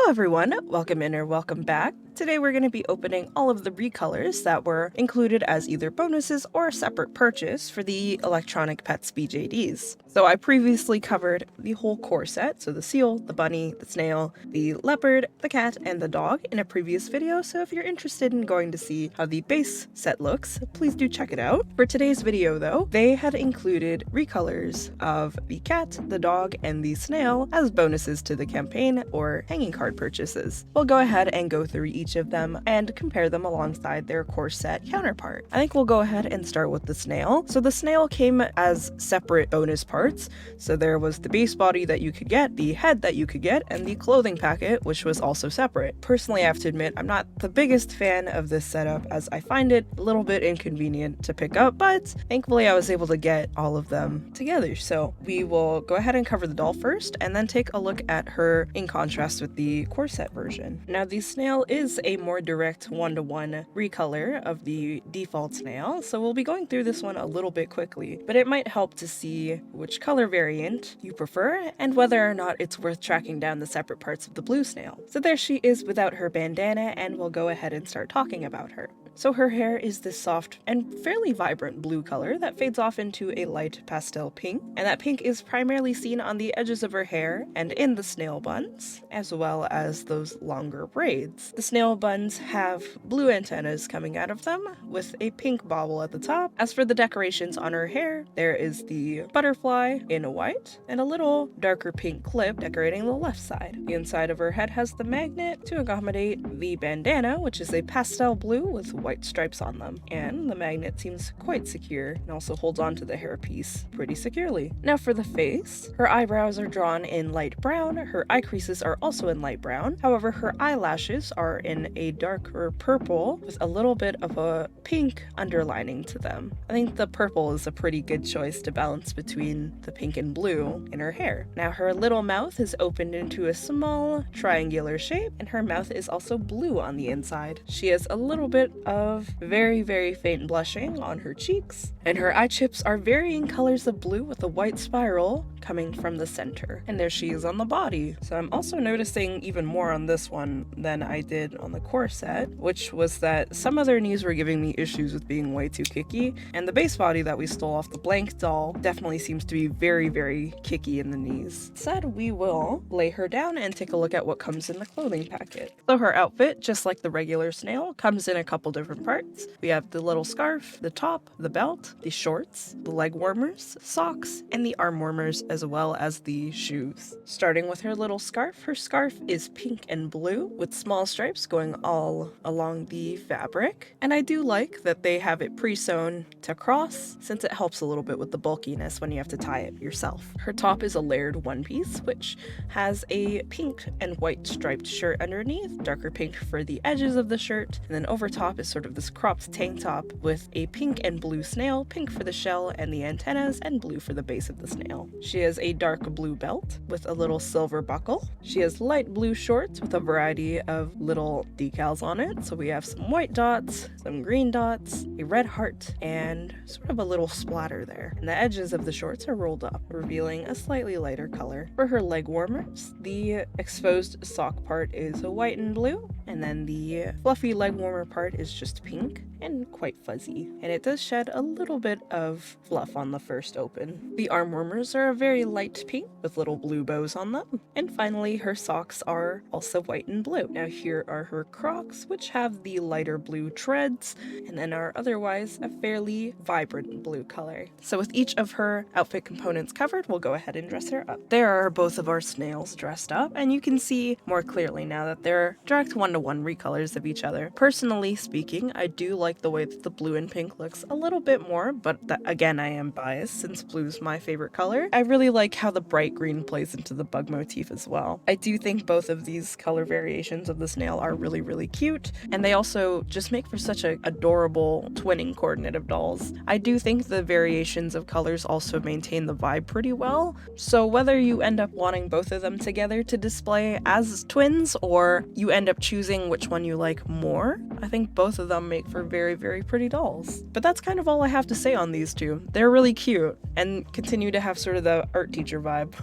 Hello everyone, welcome in or welcome back. Today we're going to be opening all of the recolors that were included as either bonuses or a separate purchase for the electronic Pets BJDs. So I previously covered the whole core set, so the seal, the bunny, the snail, the leopard, the cat, and the dog in a previous video, so if you're interested in going to see how the base set looks, please do check it out. For today's video though, they had included recolors of the cat, the dog, and the snail as bonuses to the campaign or hanging card purchases. We'll go ahead and go through each of them and compare them alongside their core set counterpart. I think we'll go ahead and start with the snail. So the snail came as separate bonus parts. So there was the base body that you could get, the head that you could get, and the clothing packet, which was also separate. Personally, I have to admit, I'm not the biggest fan of this setup as I find it a little bit inconvenient to pick up, but thankfully I was able to get all of them together. So we will go ahead and cover the doll first and then take a look at her in contrast with the core set version. Now the snail is a more direct one-to-one recolor of the default snail, so we'll be going through this one a little bit quickly, but it might help to see which color variant you prefer and whether or not it's worth tracking down the separate parts of the blue snail. So there she is without her bandana, and we'll go ahead and start talking about her. So her hair is this soft and fairly vibrant blue color that fades off into a light pastel pink, and that pink is primarily seen on the edges of her hair and in the snail buns, as well as those longer braids. The snail buns have blue antennas coming out of them, with a pink bauble at the top. As for the decorations on her hair, there is the butterfly in white, and a little darker pink clip decorating the left side. The inside of her head has the magnet to accommodate the bandana, which is a pastel blue with white stripes on them, and the magnet seems quite secure and also holds on to the hairpiece pretty securely. Now for the face, her eyebrows are drawn in light brown, her eye creases are also in light brown, however her eyelashes are in a darker purple with a little bit of a pink underlining to them. I think the purple is a pretty good choice to balance between the pink and blue in her hair. Now her little mouth is opened into a small triangular shape, and her mouth is also blue on the inside. She has a little bit of very faint blushing on her cheeks, and her eye chips are varying colors of blue with a white spiral coming from the center. And there she is on the body. So I'm also noticing even more on this one than I did on the core set, which was that some of their knees were giving me issues with being way too kicky, and the base body that we stole off the blank doll definitely seems to be very kicky in the knees. Instead, we will lay her down and take a look at what comes in the clothing packet. So her outfit, just like the regular snail, comes in a couple different parts. We have the little scarf, the top, the belt, the shorts, the leg warmers, socks, and the arm warmers, as well as the shoes. Starting with her little scarf, her scarf is pink and blue with small stripes going all along the fabric, and I do like that they have it pre-sewn to cross since it helps a little bit with the bulkiness when you have to tie it yourself. Her top is a layered one piece which has a pink and white striped shirt underneath, darker pink for the edges of the shirt, and then over top is sort of this cropped tank top with a pink and blue snail, pink for the shell and the antennas, and blue for the base of the snail. She has a dark blue belt with a little silver buckle. She has light blue shorts with a variety of little decals on it. So we have some white dots, some green dots, a red heart, and sort of a little splatter there. And the edges of the shorts are rolled up, revealing a slightly lighter color. For her leg warmers, the exposed sock part is white and blue, and then the fluffy leg warmer part is just pink and quite fuzzy, and it does shed a little bit of fluff on the first open. The arm warmers are a very light pink with little blue bows on them, and finally her socks are also white and blue. Now here are her Crocs, which have the lighter blue treads and then are otherwise a fairly vibrant blue color. So with each of her outfit components covered, we'll go ahead and dress her up. There are both of our snails dressed up, and you can see more clearly now that they're direct one-to-one recolors of each other. Personally speaking, I do like the way that the blue and pink looks a little bit more, but again, I am biased since blue's my favorite color. I really like how the bright green plays into the bug motif as well. I do think both of these color variations of the snail are really cute, and they also just make for such an adorable twinning coordinate of dolls. I do think the variations of colors also maintain the vibe pretty well, so whether you end up wanting both of them together to display as twins or you end up choosing which one you like more, I think both both of them make for very, very pretty dolls. But that's kind of all I have to say on these two. They're really cute and continue to have sort of the art teacher vibe.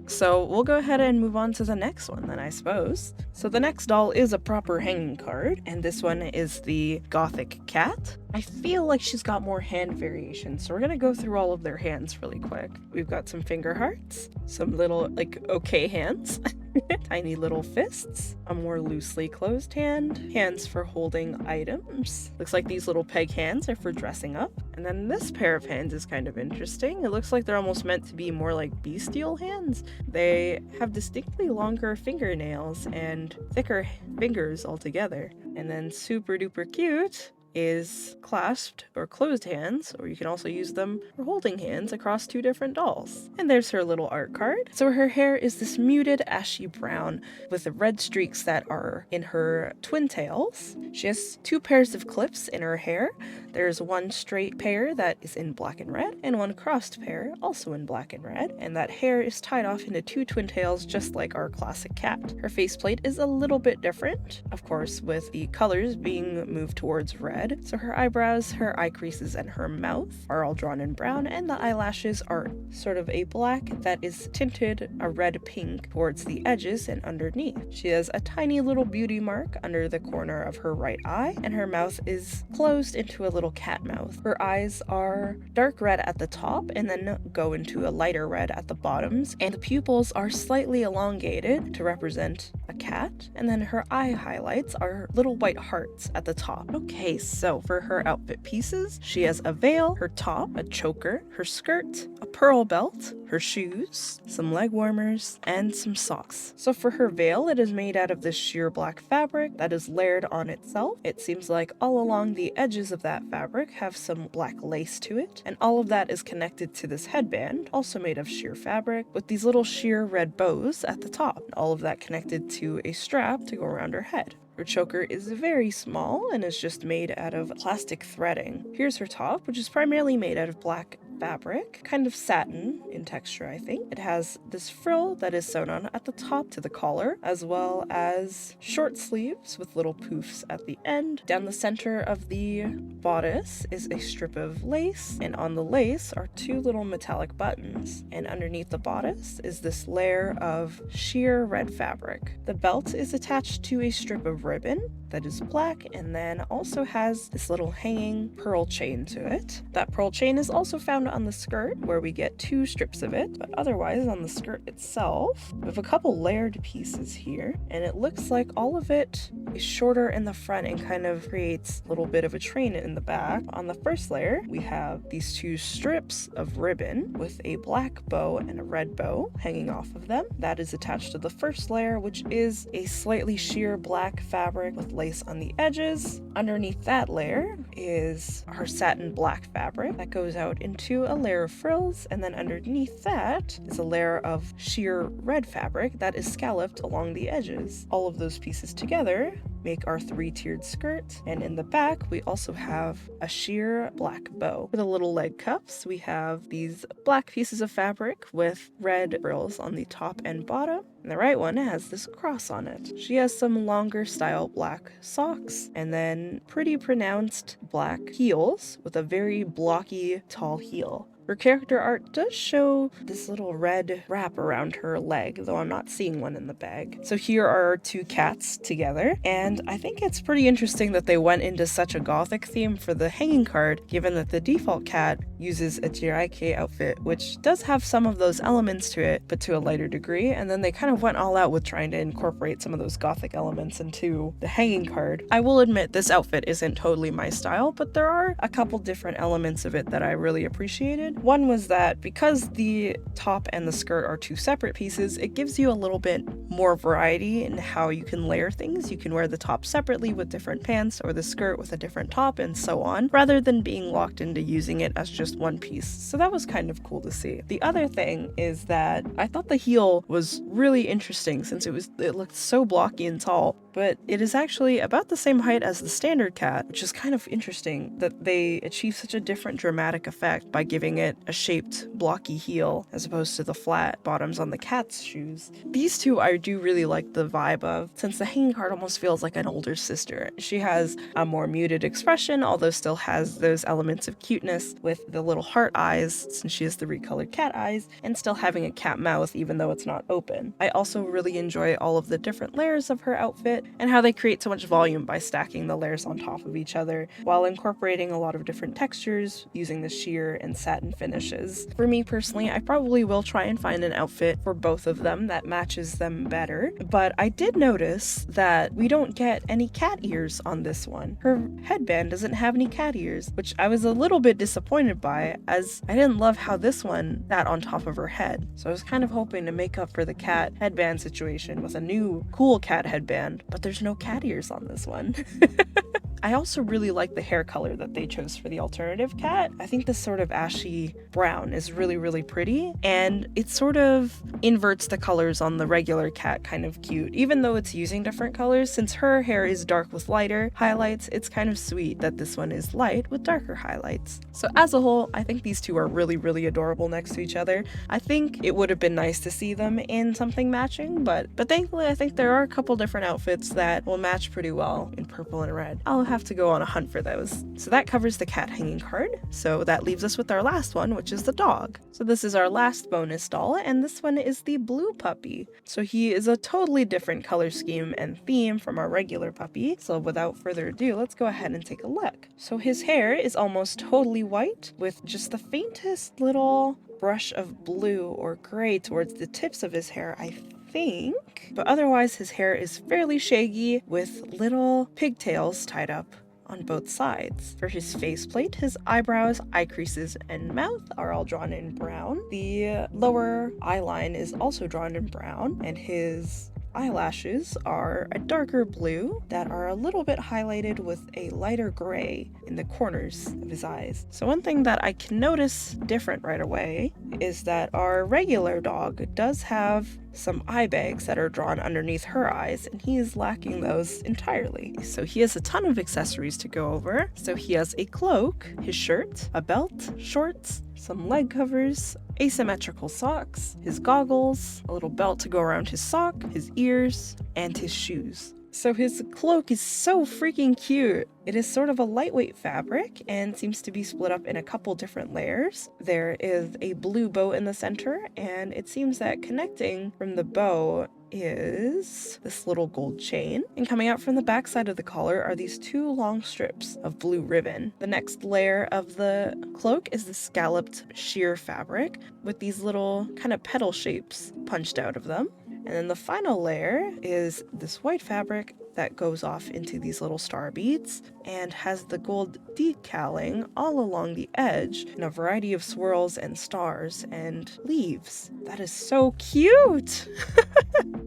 So we'll go ahead and move on to the next one then, I suppose. So the next doll is a proper hanging card, and this one is the Gothic Cat. I feel like she's got more hand variations, so we're gonna go through all of their hands really quick. We've got some finger hearts, some little, like, okay hands, tiny little fists, a more loosely closed hand, hands for holding items. Looks like these little peg hands are for dressing up. And then this pair of hands is kind of interesting. It looks like they're almost meant to be more like bestial hands. They have distinctly longer fingernails and thicker fingers altogether. And then super duper cute is clasped or closed hands, or you can also use them for holding hands across two different dolls. And there's her little art card. So her hair is this muted ashy brown with the red streaks that are in her twin tails. She has two pairs of clips in her hair. There's one straight pair that is in black and red, and one crossed pair also in black and red, and that hair is tied off into two twin tails just like our classic cat. Her faceplate is a little bit different, of course, with the colors being moved towards red. So her eyebrows, her eye creases, and her mouth are all drawn in brown, and the eyelashes are sort of a black that is tinted a red pink towards the edges and underneath. She has a tiny little beauty mark under the corner of her right eye, and her mouth is closed into a little cat mouth. Her eyes are dark red at the top and then go into a lighter red at the bottoms, and the pupils are slightly elongated to represent a cat, and then her eye highlights are little white hearts at the top. Okay, so for her outfit pieces, she has a veil, her top, a choker, her skirt, a pearl belt, her shoes, some leg warmers, and some socks. So for her veil, it is made out of this sheer black fabric that is layered on itself. It seems like all along the edges of that fabric have some black lace to it, and all of that is connected to this headband, also made of sheer fabric, with these little sheer red bows at the top. All of that connected to a strap to go around her head. Her choker is very small and is just made out of plastic threading. Here's her top, which is primarily made out of black fabric, kind of satin in texture, I think. It has this frill that is sewn on at the top to the collar, as well as short sleeves with little poofs at the end. Down the center of the bodice is a strip of lace, and on the lace are two little metallic buttons. And underneath the bodice is this layer of sheer red fabric. The belt is attached to a strip of ribbon that is black, and then also has this little hanging pearl chain to it. That pearl chain is also found on the skirt, where we get two strips of it, but otherwise on the skirt itself, we have a couple layered pieces here, and it looks like all of it is shorter in the front and kind of creates a little bit of a train in the back. On the first layer, we have these two strips of ribbon with a black bow and a red bow hanging off of them. That is attached to the first layer, which is a slightly sheer black fabric with lace on the edges. Underneath that layer is her satin black fabric that goes out into a layer of frills, and then underneath that is a layer of sheer red fabric that is scalloped along the edges. All of those pieces together make our three-tiered skirt, and in the back we also have a sheer black bow. For the little leg cuffs, we have these black pieces of fabric with red frills on the top and bottom, and the right one has this cross on it. She has some longer style black socks, and then pretty pronounced black heels with a very blocky tall heel. Her character art does show this little red wrap around her leg, though I'm not seeing one in the bag. So here are our two cats together, and I think it's pretty interesting that they went into such a gothic theme for the hanging card, given that the default cat uses a JIK outfit, which does have some of those elements to it, but to a lighter degree, and then they kind of went all out with trying to incorporate some of those gothic elements into the hanging card. I will admit this outfit isn't totally my style, but there are a couple different elements of it that I really appreciated. One was that because the top and the skirt are two separate pieces, it gives you a little bit more variety in how you can layer things. You can wear the top separately with different pants, or the skirt with a different top, and so on, rather than being locked into using it as just just one piece. So that was kind of cool to see. The other thing is that I thought the heel was really interesting since it looked so blocky and tall, but it is actually about the same height as the standard cat, which is kind of interesting that they achieve such a different dramatic effect by giving it a shaped blocky heel as opposed to the flat bottoms on the cat's shoes. These two I do really like the vibe of, since the hanging card almost feels like an older sister. She has a more muted expression, although still has those elements of cuteness with the little heart eyes, since she has the recolored cat eyes, and still having a cat mouth even though it's not open. I also really enjoy all of the different layers of her outfit and how they create so much volume by stacking the layers on top of each other while incorporating a lot of different textures using the sheer and satin finishes. For me personally, I probably will try and find an outfit for both of them that matches them better, but I did notice that we don't get any cat ears on this one. Her headband doesn't have any cat ears, which I was a little bit disappointed by, as I didn't love how this one sat on top of her head. So I was kind of hoping to make up for the cat headband situation with a new cool cat headband, but there's no cat ears on this one. I also really like the hair color that they chose for the alternative cat. I think this sort of ashy brown is really, really pretty, and it sort of inverts the colors on the regular cat, kind of cute. Even though it's using different colors, since her hair is dark with lighter highlights, it's kind of sweet that this one is light with darker highlights. So as a whole, I think these two are really, really adorable next to each other. I think it would have been nice to see them in something matching, but thankfully I think there are a couple different outfits that will match pretty well in purple and red. I'll have to go on a hunt for those. So that covers the cat hanging card. So that leaves us with our last one, which is the dog. So this is our last bonus doll, and this one is the blue puppy. So he is a totally different color scheme and theme from our regular puppy. So without further ado, let's go ahead and take a look. So his hair is almost totally white with just the faintest little brush of blue or gray towards the tips of his hair, I think. But otherwise his hair is fairly shaggy with little pigtails tied up on both sides. For his faceplate, his eyebrows, eye creases, and mouth are all drawn in brown. The lower eye line is also drawn in brown, and his eyelashes are a darker blue that are a little bit highlighted with a lighter gray in the corners of his eyes. So one thing that I can notice different right away is that our regular dog does have some eye bags that are drawn underneath her eyes, and he is lacking those entirely. So he has a ton of accessories to go over. So he has a cloak, his shirt, a belt, shorts, some leg covers, asymmetrical socks, his goggles, a little belt to go around his sock, his ears, and his shoes. So his cloak is so freaking cute. It is sort of a lightweight fabric and seems to be split up in a couple different layers. There is a blue bow in the center, and it seems that connecting from the bow is this little gold chain, and coming out from the back side of the collar are these two long strips of blue ribbon. The next layer of the cloak is the scalloped sheer fabric with these little kind of petal shapes punched out of them. And then the final layer is this white fabric that goes off into these little star beads and has the gold decaling all along the edge in a variety of swirls and stars and leaves. That is so cute!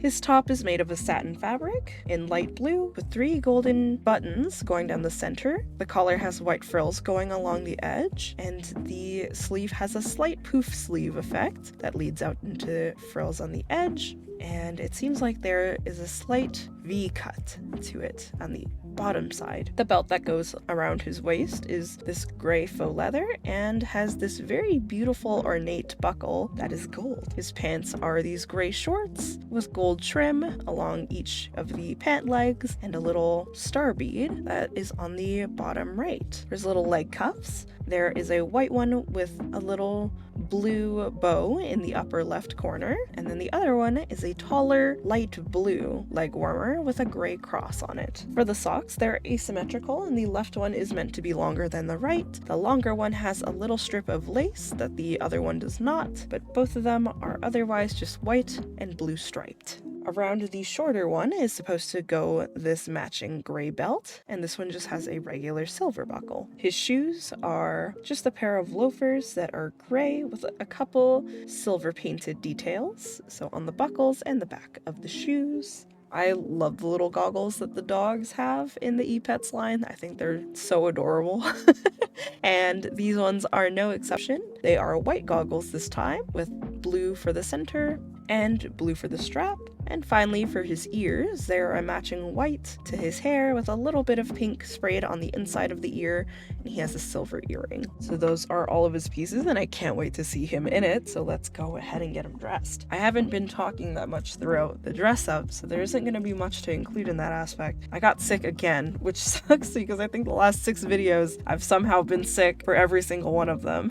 His top is made of a satin fabric in light blue with 3 golden buttons going down the center. The collar has white frills going along the edge, and the sleeve has a slight poof sleeve effect that leads out into frills on the edge. And it seems like there is a slight V cut to it on the bottom side. The belt that goes around his waist is this gray faux leather and has this very beautiful ornate buckle that is gold. His pants are these gray shorts with gold trim along each of the pant legs and a little star bead that is on the bottom right. There's little leg cuffs. There is a white one with a little blue bow in the upper left corner, and then the other one is a taller light blue leg warmer with a gray cross on it. For the socks, they're asymmetrical, and the left one is meant to be longer than the right. The longer one has a little strip of lace that the other one does not, but both of them are otherwise just white and blue striped. Around the shorter one is supposed to go this matching gray belt, and this one just has a regular silver buckle. His shoes are just a pair of loafers that are gray with a couple silver painted details, so on the buckles and the back of the shoes. I love the little goggles that the dogs have in the Epets line. I think they're so adorable. And these ones are no exception. They are white goggles this time, with blue for the center and blue for the strap. And finally, for his ears, they're a matching white to his hair with a little bit of pink sprayed on the inside of the ear, and he has a silver earring. So those are all of his pieces, and I can't wait to see him in it, so let's go ahead and get him dressed. I haven't been talking that much throughout the dress up, so there isn't going to be much to include in that aspect. I got sick again, which sucks because I think the last 6 videos I've somehow been sick for every single one of them.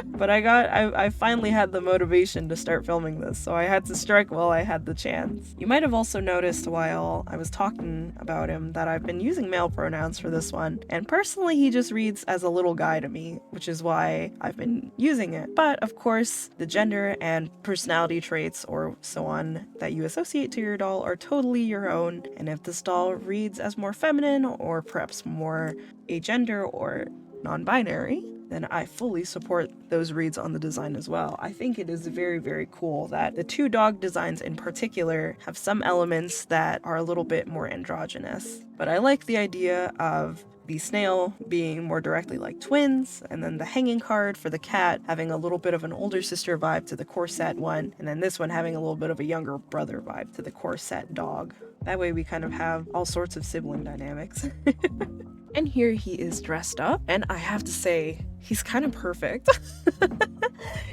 But I finally had the motivation to start filming this, so I had to strike while I had the chance. You might have also noticed while I was talking about him that I've been using male pronouns for this one, and personally he just reads as a little guy to me, which is why I've been using it. But of course, the gender and personality traits or so on that you associate to your doll are totally your own, and if this doll reads as more feminine or perhaps more agender or non-binary, then I fully support those reads on the design as well. I think it is very, very cool that the 2 dog designs in particular have some elements that are a little bit more androgynous. But I like the idea of the snail being more directly like twins, and then the hanging card for the cat having a little bit of an older sister vibe to the corset one, and then this one having a little bit of a younger brother vibe to the corset dog. That way we kind of have all sorts of sibling dynamics. And here he is dressed up, and I have to say, he's kind of perfect.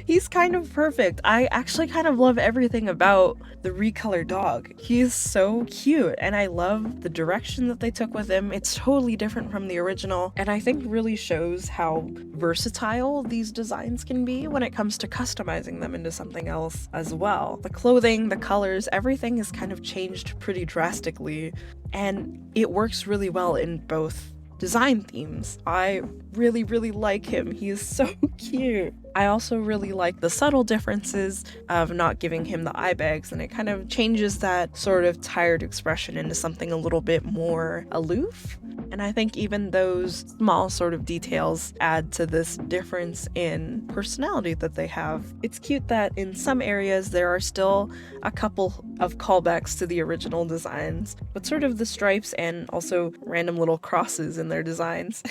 He's kind of perfect. I actually kind of love everything about the Recolor dog. He is so cute, and I love the direction that they took with him. It's totally different from the original, and I think really shows how versatile these designs can be when it comes to customizing them into something else as well. The clothing, the colors, everything has kind of changed pretty drastically, and it works really well in both design themes. I really, really like him. He is so cute. I also really like the subtle differences of not giving him the eye bags, and it kind of changes that sort of tired expression into something a little bit more aloof. And I think even those small sort of details add to this difference in personality that they have. It's cute that in some areas there are still a couple of callbacks to the original designs, but sort of the stripes and also random little crosses in their designs.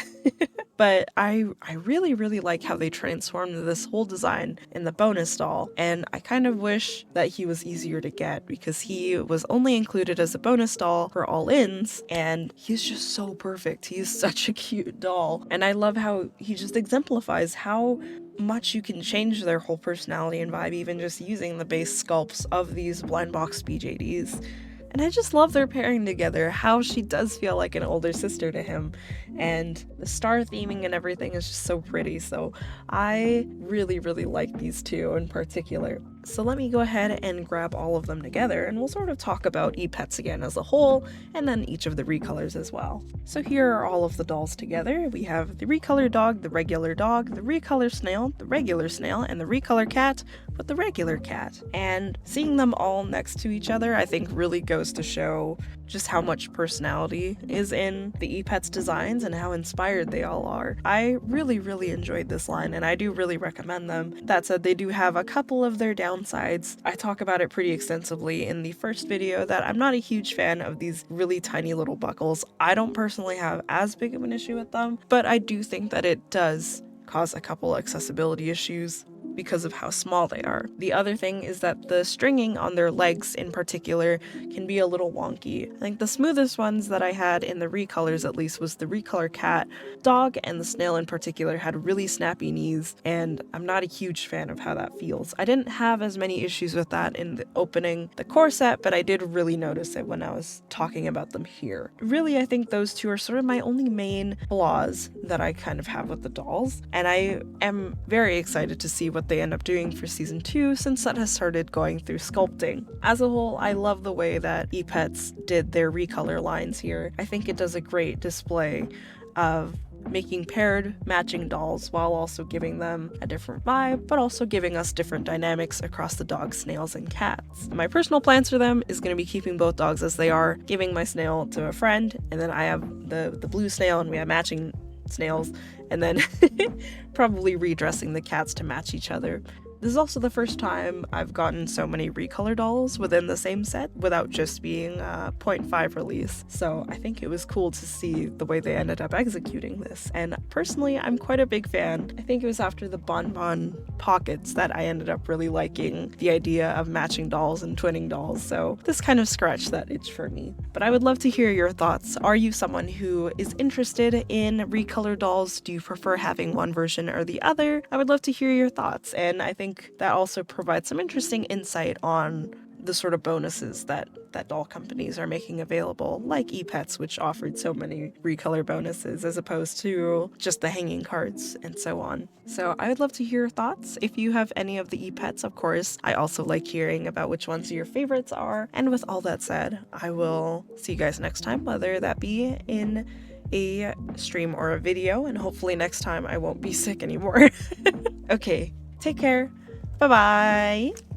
But I really, really like how they transformed this whole design in the bonus doll, and I kind of wish that he was easier to get because he was only included as a bonus doll for all-ins, and he's just so perfect. He is such a cute doll, and I love how he just exemplifies how much you can change their whole personality and vibe even just using the base sculpts of these blind box BJDs. And I just love their pairing together, how she does feel like an older sister to him, and the star theming and everything is just so pretty, so I really, really like these two in particular. So let me go ahead and grab all of them together, and we'll sort of talk about Epets again as a whole, and then each of the recolors as well. So here are all of the dolls together. We have the recolor dog, the recolor snail, the regular snail, and the recolor cat, but the regular cat. And seeing them all next to each other, I think really goes to show just how much personality is in the Epets designs and how inspired they all are. I really, really enjoyed this line, and I do really recommend them. That said, they do have a couple of their downsides. I talk about it pretty extensively in the first video that I'm not a huge fan of these really tiny little buckles. I don't personally have as big of an issue with them, but I do think that it does cause a couple accessibility issues because of how small they are. The other thing is that the stringing on their legs in particular can be a little wonky. I think the smoothest ones that I had in the recolors at least was the recolor cat. Dog and the snail in particular had really snappy knees, and I'm not a huge fan of how that feels. I didn't have as many issues with that in the opening the core set, but I did really notice it when I was talking about them here. Really, I think those two are sort of my only main flaws that I kind of have with the dolls, and I am very excited to see what they end up doing for season 2 since that has started going through sculpting. As a whole, I love the way that Epets did their recolor lines here. I think it does a great display of making paired matching dolls while also giving them a different vibe, but also giving us different dynamics across the dogs, snails, and cats. My personal plans for them is going to be keeping both dogs as they are, giving my snail to a friend, and then I have the blue snail and we have matching snails, and then probably redressing the cats to match each other. This is also the first time I've gotten so many recolor dolls within the same set without just being a 0.5 release, so I think it was cool to see the way they ended up executing this, and personally I'm quite a big fan. I think it was after the Bonbon Pockets that I ended up really liking the idea of matching dolls and twinning dolls, so this kind of scratched that itch for me. But I would love to hear your thoughts. Are you someone who is interested in recolor dolls? Do you prefer having one version or the other? I would love to hear your thoughts, and I think that also provides some interesting insight on the sort of bonuses that doll companies are making available, like Epets, which offered so many recolor bonuses as opposed to just the hanging cards and so on. So I would love to hear your thoughts. If you have any of the Epets, of course, I also like hearing about which ones your favorites are. And with all that said, I will see you guys next time, whether that be in a stream or a video, and hopefully next time I won't be sick anymore. Okay, take care. Bye-bye.